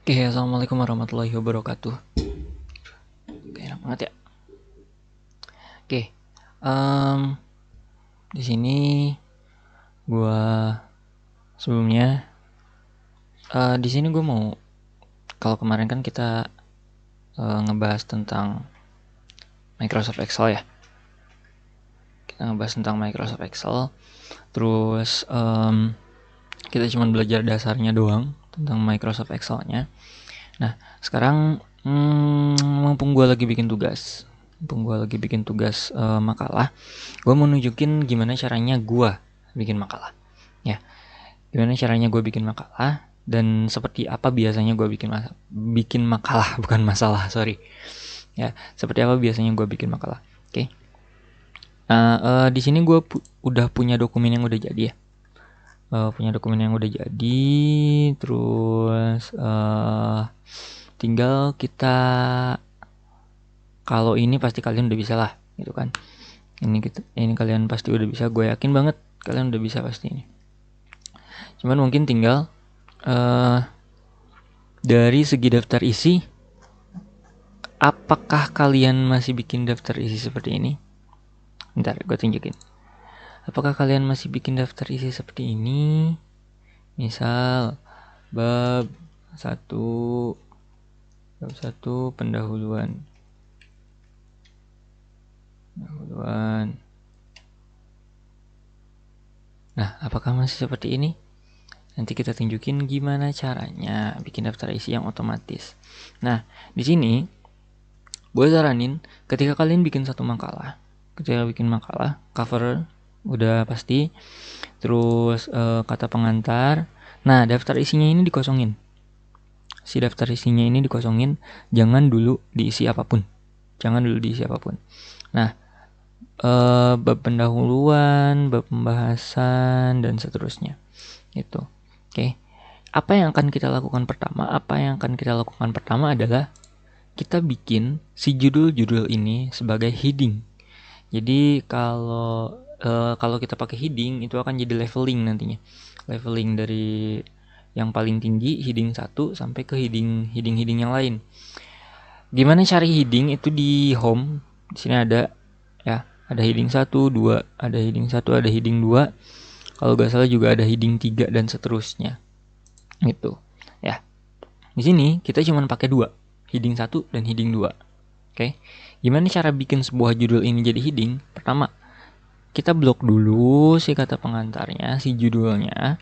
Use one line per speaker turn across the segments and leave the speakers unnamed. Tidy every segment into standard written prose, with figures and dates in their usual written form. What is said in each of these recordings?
Oke, assalamualaikum warahmatullahi wabarakatuh. Oke, enak banget ya. Oke, em, di sini gua sebelumnya, di sini gue mau, kalau kemarin kan kita ngebahas tentang Microsoft Excel ya. Kita ngebahas tentang Microsoft Excel, terus kita cuma belajar dasarnya doang tentang Microsoft Excel-nya. Nah, sekarang mumpung gue lagi bikin tugas, makalah, gue mau nunjukin gimana caranya gue bikin makalah. Ya, gimana caranya gue bikin makalah dan seperti apa biasanya gue bikin makalah bukan masalah, sorry. Ya, seperti apa biasanya gue bikin makalah. Oke. Nah, di sini gue udah punya dokumen yang udah jadi ya. Terus tinggal kita, kalau ini pasti kalian udah bisa lah, gitu kan. Ini kalian pasti udah bisa, gue yakin banget kalian udah bisa pasti ini. Cuman mungkin tinggal dari segi daftar isi, apakah kalian masih bikin daftar isi seperti ini? Bentar, gue tunjukin. Apakah kalian masih bikin daftar isi seperti ini? Misal bab 1 pendahuluan. Nah, apakah masih seperti ini? Nanti kita tunjukin gimana caranya bikin daftar isi yang otomatis. Nah, di sini gue saranin ketika kalian bikin makalah, cover udah pasti, terus kata pengantar. Nah, daftar isinya ini dikosongin. Jangan dulu diisi apapun. Nah, bab pendahuluan, bab pembahasan, dan seterusnya. Gitu. Oke. Apa yang akan kita lakukan pertama adalah kita bikin si judul-judul ini sebagai heading. Jadi kalau kita pakai heading itu akan jadi leveling nantinya. Leveling dari yang paling tinggi heading 1 sampai ke heading yang lain. Gimana cari heading itu di home. Di sini ada ya, ada heading 1, 2, ada heading 1, ada heading 2. Kalau enggak salah juga ada heading 3 dan seterusnya. Gitu. Ya. Di sini kita cuma pakai 2, heading 1 dan heading 2. Oke. Gimana cara bikin sebuah judul ini jadi heading? Pertama, kita blok dulu si kata pengantarnya, si judulnya.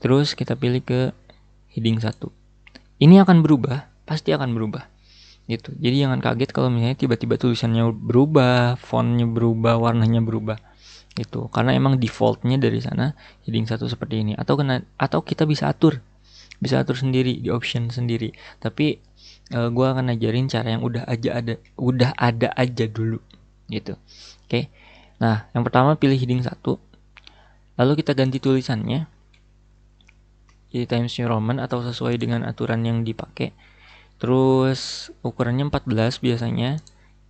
Terus kita pilih ke heading 1. Ini akan berubah, pasti akan berubah. Gitu. Jadi jangan kaget kalau misalnya tiba-tiba tulisannya berubah, fontnya berubah, warnanya berubah. Gitu. Karena emang defaultnya dari sana heading 1 seperti ini. Atau kita bisa atur sendiri di option sendiri. Tapi gue akan ajarin cara yang udah ada aja dulu. Gitu. Oke. Nah, yang pertama pilih heading 1. Lalu kita ganti tulisannya jadi Times New Roman atau sesuai dengan aturan yang dipakai. Terus ukurannya 14 biasanya.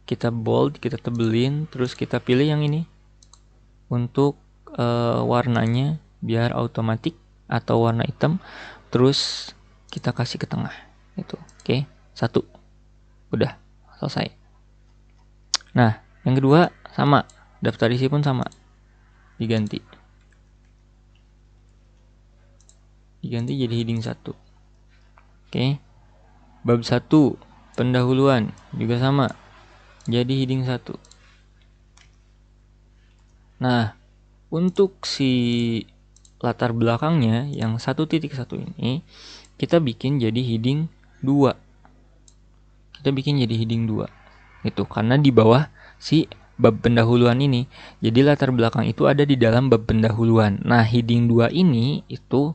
Kita bold, kita tebelin, terus kita pilih yang ini untuk warnanya biar automatic atau warna hitam. Terus kita kasih ke tengah gitu. Oke, 1. Udah selesai. Nah, yang kedua sama, daftar isi pun sama, diganti jadi heading 1. Oke. Bab 1 pendahuluan juga sama, jadi heading 1. Nah, untuk si latar belakangnya yang 1.1 ini kita bikin jadi heading 2. Gitu, karena di bawah si bab pendahuluan ini. Jadi latar belakang itu ada di dalam bab pendahuluan. Nah, heading 2 ini itu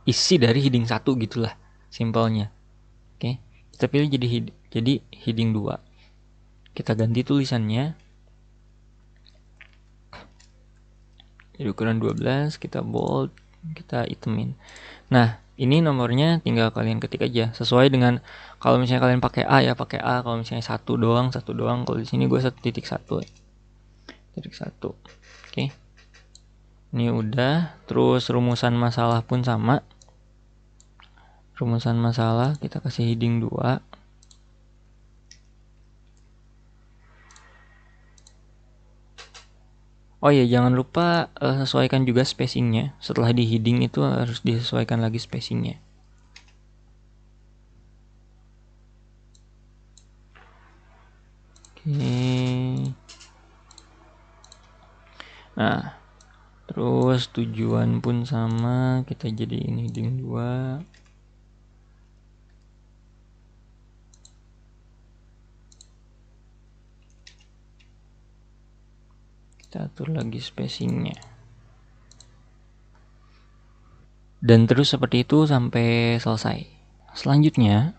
isi dari heading 1 gitulah simpelnya. Oke, kita pilih jadi heading 2. Kita ganti tulisannya jadi ukuran 12, kita bold, kita hitamin. Nah, ini nomornya tinggal kalian ketik aja sesuai dengan, kalau misalnya kalian pakai A ya pakai A, kalau misalnya satu doang. Kalau di sini gue 1.1. Oke. Ini udah, terus rumusan masalah pun sama. rumusan masalah, kita kasih heading 2. Oh iya, jangan lupa sesuaikan juga spacingnya. Setelah di heading itu harus disesuaikan lagi spacingnya. Oke. Nah, terus tujuan pun sama, kita jadiin heading 2. Kita atur lagi spacingnya. Dan terus seperti itu sampai selesai. Selanjutnya,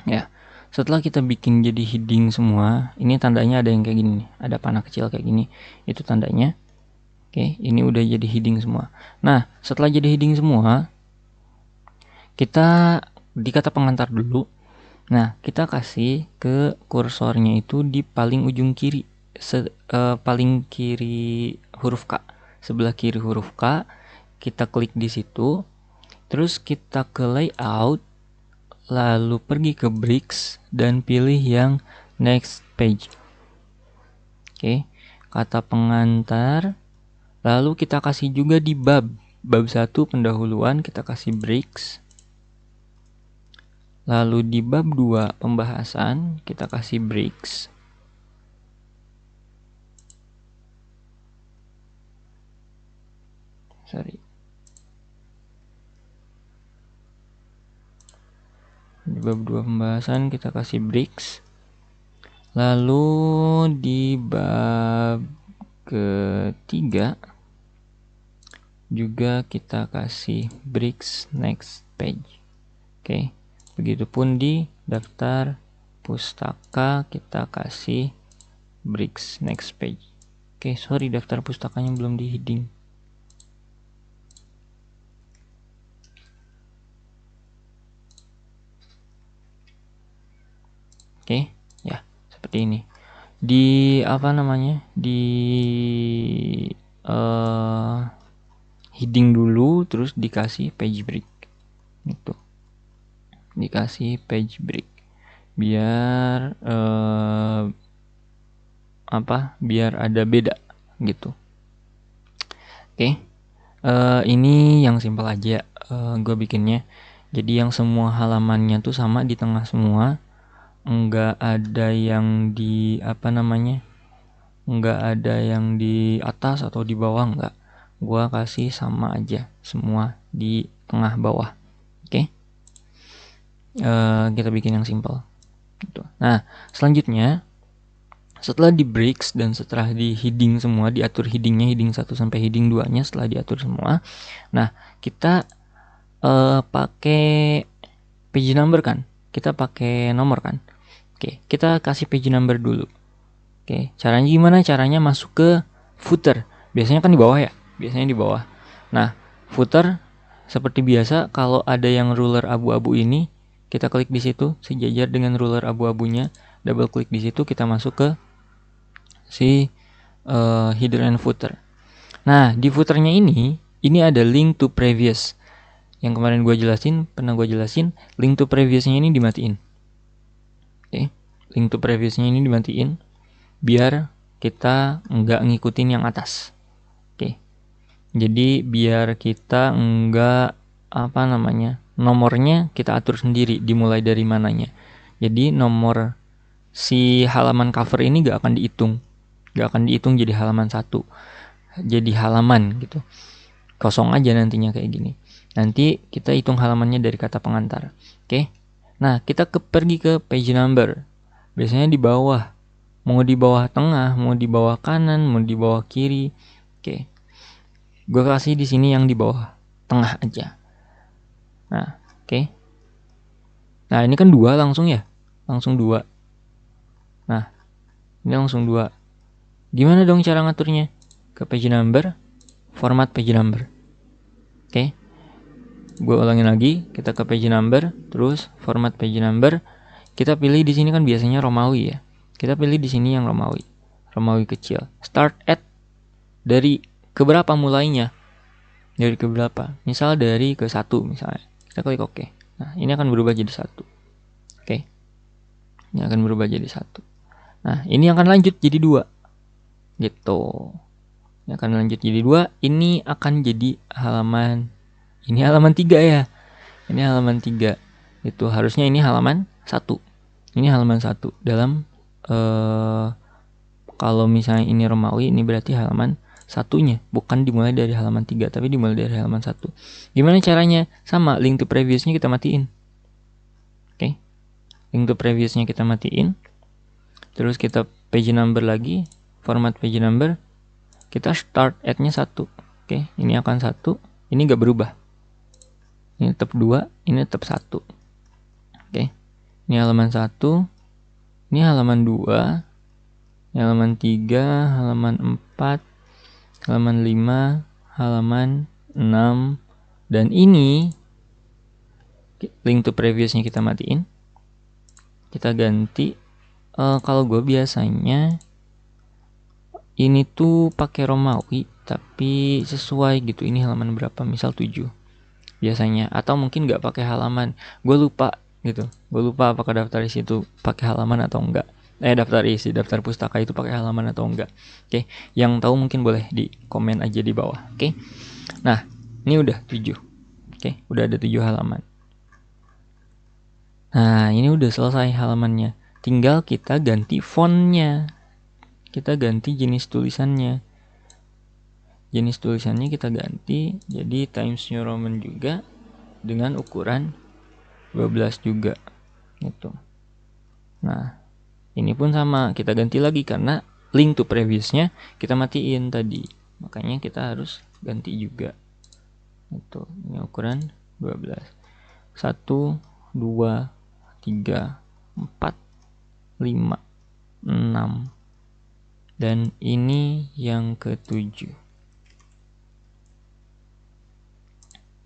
ya, setelah kita bikin jadi heading semua, ini tandanya ada yang kayak gini nih, ada panah kecil kayak gini, itu tandanya. Oke, ini udah jadi heading semua. Nah, setelah jadi heading semua, kita di kata pengantar dulu. Nah, kita kasih ke kursornya itu di paling ujung kiri, paling kiri huruf K, sebelah kiri huruf K. Kita klik di situ, terus kita ke layout, lalu pergi ke bricks dan pilih yang next page. Oke, kata pengantar, lalu kita kasih juga di bab 1 pendahuluan, kita kasih bricks. Lalu di bab 2 pembahasan, kita kasih bricks. Di bab 2 pembahasan kita kasih bricks. Lalu di bab ketiga juga kita kasih bricks next page. Oke, begitupun di daftar pustaka kita kasih bricks next page. Oke, sorry, daftar pustakanya belum di heading. Oke, ya seperti ini. Di apa namanya? Di heading dulu, terus dikasih page break. Gitu. Dikasih page break. Biar biar ada beda gitu. Oke. Ini yang simpel aja gue bikinnya. Jadi yang semua halamannya tuh sama di tengah semua. Enggak ada yang di enggak ada yang di atas atau di bawah, enggak. Gua kasih sama aja semua di tengah bawah. Oke. Kita bikin yang simple gitu. Nah, selanjutnya setelah di bricks dan setelah di heading semua, diatur headingnya, heading 1 sampai heading 2 nya setelah diatur semua. Nah, kita pakai page number kan, kita pakai nomor kan. Oke, kita kasih page number dulu. Oke, caranya gimana? Caranya masuk ke footer. Biasanya kan di bawah ya, biasanya di bawah. Nah, footer seperti biasa, kalau ada yang ruler abu-abu ini, kita klik di situ sejajar dengan ruler abu-abunya, double klik di situ, kita masuk ke si header and footer. Nah, di footernya ini ada link to previous. Yang kemarin pernah gue jelasin, link to previousnya ini dimatiin. Oke, link to previousnya ini dimatiin biar kita nggak ngikutin yang atas. Oke, jadi biar kita nggak nomornya kita atur sendiri dimulai dari mananya. Jadi nomor si halaman cover ini nggak akan dihitung jadi halaman 1, jadi halaman gitu, kosong aja nantinya kayak gini. Nanti kita hitung halamannya dari kata pengantar. Oke. Nah, kita pergi ke page number. Biasanya di bawah. Mau di bawah tengah, mau di bawah kanan, mau di bawah kiri. Oke. Gue kasih di sini yang di bawah tengah aja. Nah, oke. Nah, ini kan 2 langsung ya. Langsung 2. Nah, ini langsung 2. Gimana dong cara ngaturnya? Ke page number, format page number. Oke. Gue ulangin lagi, kita ke page number, terus format page number. Kita pilih di sini kan biasanya Romawi ya. Kita pilih di sini yang Romawi. Romawi kecil. Start at dari keberapa mulainya? Dari keberapa? Misal dari ke 1 misalnya. Kita klik OK. Nah, ini akan berubah jadi 1. Oke. Ini akan berubah jadi 1. Nah, ini akan lanjut jadi 2. Gitu. Ini akan lanjut jadi 2. Ini akan jadi halaman. Ini halaman 3 ya. Ini halaman 3. Itu harusnya ini halaman 1. Ini halaman 1 dalam kalau misalnya ini Romawi, ini berarti halaman satunya, bukan dimulai dari halaman 3, tapi dimulai dari halaman 1. Gimana caranya? Sama, link to previousnya kita matiin. Oke. Link to previousnya kita matiin. Terus kita page number lagi, format page number. Kita start at-nya 1. Oke, ini akan 1, ini gak berubah. Ini tetap 2, ini tetap 1. Oke. Ini halaman 1, ini halaman 2, ini halaman 3, halaman 4, halaman 5, halaman 6, dan ini link to previousnya kita matiin. Kita ganti. Kalau gue biasanya ini tuh pakai Romawi, tapi sesuai gitu. Ini halaman berapa? Misal 7 biasanya. Atau mungkin nggak pakai halaman. Gue lupa gitu. Gue lupa apakah daftar isi itu pakai halaman atau enggak. Daftar pustaka itu pakai halaman atau enggak. Oke, yang tahu mungkin boleh di komen aja di bawah. Oke. Nah, ini udah 7. Oke, udah ada 7 halaman. Nah, ini udah selesai halamannya. Tinggal kita ganti fontnya. Kita ganti jenis tulisannya. Jenis tulisannya kita ganti jadi Times New Roman juga dengan ukuran 12 juga gitu. Nah, ini pun sama, kita ganti lagi karena link to previousnya kita matiin tadi. Makanya kita harus ganti juga. Itu, ini ukuran 12. 1 2 3 4 5 6. Dan ini yang ke-7.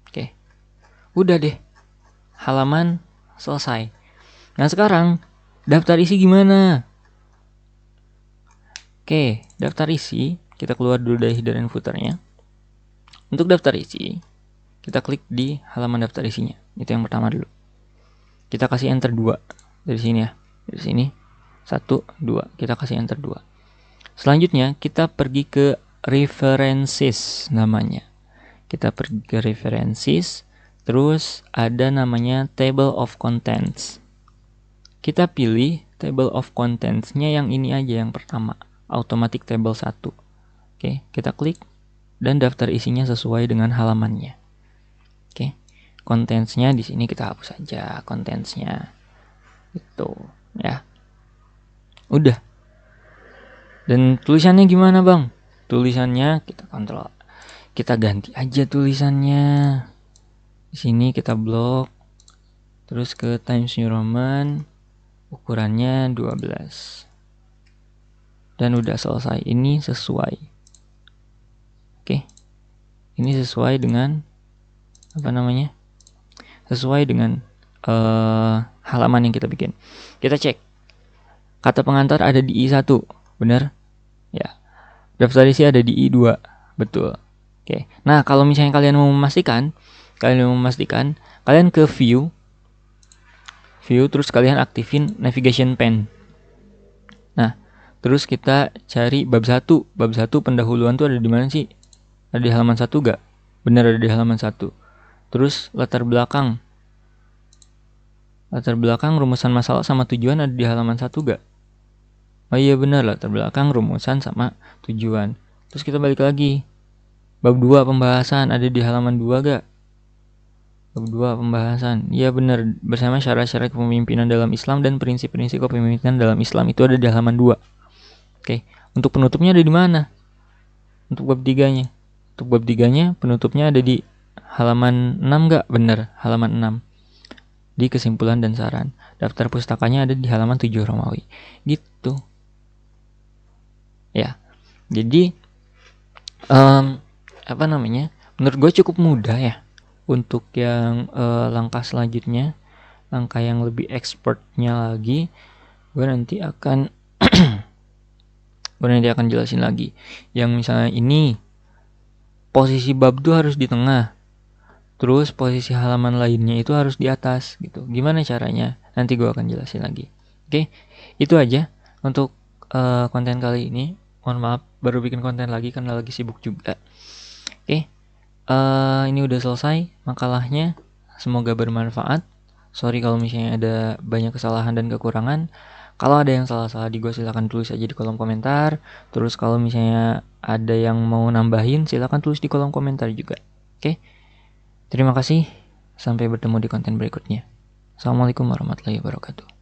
Oke. Udah deh. Halaman selesai. Nah, sekarang daftar isi gimana? Oke, daftar isi, kita keluar dulu dari header and footernya. Untuk daftar isi, kita klik di halaman daftar isinya. Itu yang pertama dulu. Kita kasih enter 2 dari sini ya. Dari sini 1 2, kita kasih enter 2. Selanjutnya kita pergi ke references namanya. Kita pergi ke references, terus ada namanya table of contents. Kita pilih table of contents-nya yang ini aja, yang pertama, automatic table 1. Oke, kita klik dan daftar isinya sesuai dengan halamannya. Oke. Contents-nya di sini kita hapus aja contents-nya. Itu, ya. Udah. Dan tulisannya gimana, Bang? Tulisannya kita kontrol. Kita ganti aja tulisannya. Di sini kita blok. Terus ke Times New Roman. Ukurannya 12. Dan udah selesai. Ini sesuai. Oke. Ini sesuai dengan apa namanya? Sesuai dengan halaman yang kita bikin. Kita cek. Kata pengantar ada di I1. Benar? Ya. Daftar isi ada di I2. Betul. Oke. Nah, kalau misalnya kalian mau memastikan, kalian ke view terus kalian aktifin navigation pane. Nah, terus kita cari bab 1. Bab 1 pendahuluan tuh ada di mana sih? Ada di halaman 1 gak? Benar, ada di halaman 1. Terus latar belakang rumusan masalah sama tujuan ada di halaman 1 gak? Oh iya benar, latar belakang, rumusan, sama tujuan. Terus kita balik lagi. Bab 2 pembahasan ada di halaman 2 gak? Bab 2 pembahasan. Iya benar, bersama syarat-syarat kepemimpinan dalam Islam dan prinsip-prinsip kepemimpinan dalam Islam itu ada di halaman 2. Oke, untuk penutupnya ada di mana? Untuk bab 3-nya. Untuk bab 3-nya penutupnya ada di halaman 6 gak? Benar, halaman 6. Di kesimpulan dan saran. Daftar pustakanya ada di halaman 7 Romawi. Gitu. Ya, jadi menurut gue cukup mudah ya untuk yang langkah selanjutnya, langkah yang lebih expertnya lagi, gue nanti akan jelasin lagi. Yang misalnya ini posisi bab tuh harus di tengah, terus posisi halaman lainnya itu harus di atas gitu. Gimana caranya? Nanti gue akan jelasin lagi. Oke, itu aja untuk konten kali ini. Mohon maaf, baru bikin konten lagi karena lagi sibuk juga. Oke, ini udah selesai makalahnya. Semoga bermanfaat. Sorry kalau misalnya ada banyak kesalahan dan kekurangan. Kalau ada yang salah-salah di gue silahkan tulis aja di kolom komentar. Terus kalau misalnya ada yang mau nambahin silahkan tulis di kolom komentar juga. Oke, terima kasih. Sampai bertemu di konten berikutnya. Assalamualaikum warahmatullahi wabarakatuh.